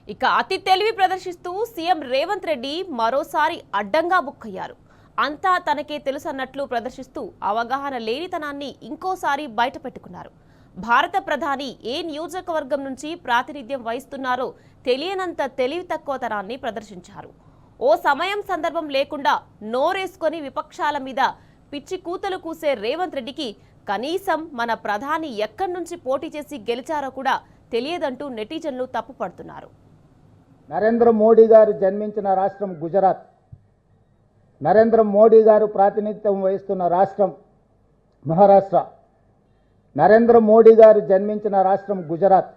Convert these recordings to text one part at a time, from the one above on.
ఇక అతి తెలివి ప్రదర్శిస్తూ సీఎం రేవంత్ రెడ్డి మరోసారి అడ్డంగా బుక్కయ్యారు. అంతా తనకే తెలుసన్నట్లు ప్రదర్శిస్తూ అవగాహన లేనితనాన్ని ఇంకోసారి బయటపెట్టుకున్నారు. భారత ప్రధాని ఏ నియోజకవర్గం నుంచి ప్రాతినిధ్యం వహిస్తున్నారో తెలియనంత తెలివి తక్కువతనాన్ని ప్రదర్శించారు. ఓ సమయం సందర్భం లేకుండా నోరేసుకొని విపక్షాల మీద పిచ్చి కూతలు కూసే రేవంత్ రెడ్డికి కనీసం మన ప్రధాని ఎక్కడి నుంచి పోటీ చేసి గెలిచారో కూడా తెలియదంటూ నెటిజన్లు తప్పుపడుతున్నారు. నరేంద్ర మోడీ గారు జన్మించిన రాష్ట్రం గుజరాత్. నరేంద్ర మోడీ గారు ప్రాతినిధ్యం వహిస్తున్న రాష్ట్రం మహారాష్ట్ర. నరేంద్ర మోడీ గారు జన్మించిన రాష్ట్రం గుజరాత్.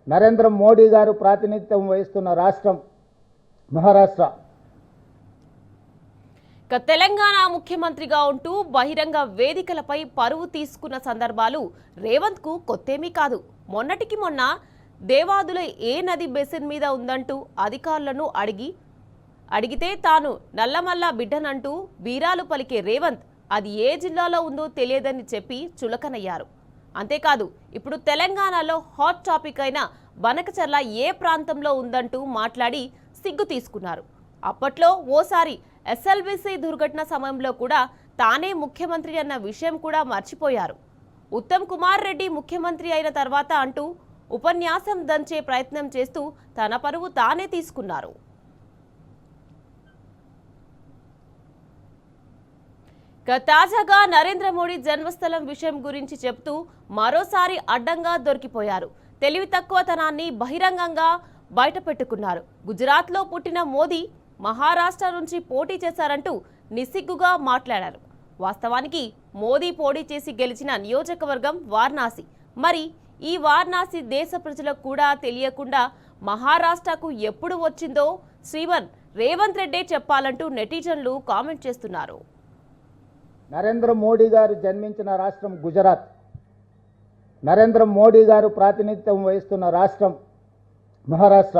నరేంద్ర మోడీ గారు ప్రాతినిధ్యం వహిస్తున్న రాష్ట్రం మహారాష్ట్ర. తెలంగాణ ముఖ్యమంత్రిగా ఉంటూ బహిరంగ వేదికలపై పరువు తీసుకున్న సందర్భాలు రేవంత్ కు కొత్తేమీ కాదు. మొన్నటికి మొన్న దేవాదుల ఏ నది బేసిన్ మీద ఉందంటూ అధికారులను అడిగితే తాను నల్లమల్ల బిడ్డనంటూ వీరాలు పలికే రేవంత్ అది ఏ జిల్లాలో ఉందో తెలియదని చెప్పి చులకనయ్యారు. అంతేకాదు ఇప్పుడు తెలంగాణలో హాట్ టాపిక్ అయిన బనకచర్ల ఏ ప్రాంతంలో ఉందంటూ మాట్లాడి సిగ్గు తీసుకున్నారు. అప్పట్లో ఓసారి ఎస్ఎల్బీసీ దుర్ఘటన సమయంలో కూడా తానే ముఖ్యమంత్రి అన్న విషయం కూడా మర్చిపోయారు. ఉత్తమ్ కుమార్ రెడ్డి ముఖ్యమంత్రి అయిన తర్వాత అంటూ ఉపన్యాసం దంచే ప్రయత్నం చేస్తూ తన పరువు తానే తీసుకున్నారు. తాజాగా నరేంద్ర మోడీ జన్మస్థలం విషయం గురించి చెప్తూ మరోసారి అడ్డంగా దొరికిపోయారు. తెలివి తక్కువతనాన్ని బహిరంగంగా బయటపెట్టుకున్నారు. గుజరాత్లో పుట్టిన మోదీ మహారాష్ట్ర నుంచి పోటీ చేశారంటూ నిస్సిగ్గుగా మాట్లాడారు. వాస్తవానికి మోదీ పోటీ చేసి గెలిచిన నియోజకవర్గం వారణాసి. మరి ఈ వారణాసి దేశ ప్రజలకు కూడా తెలియకుండా మహారాష్ట్రకు ఎప్పుడు వచ్చిందో శ్రీవన్ రేవంత్ రెడ్డి చెప్పాలంటూ నెటిజన్లు కామెంట్ చేస్తున్నారు. నరేంద్ర మోడీ గారు జన్మించిన రాష్ట్రం గుజరాత్. నరేంద్ర మోడీ గారు ప్రాతినిధ్యం వహిస్తున్న రాష్ట్రం మహారాష్ట్ర.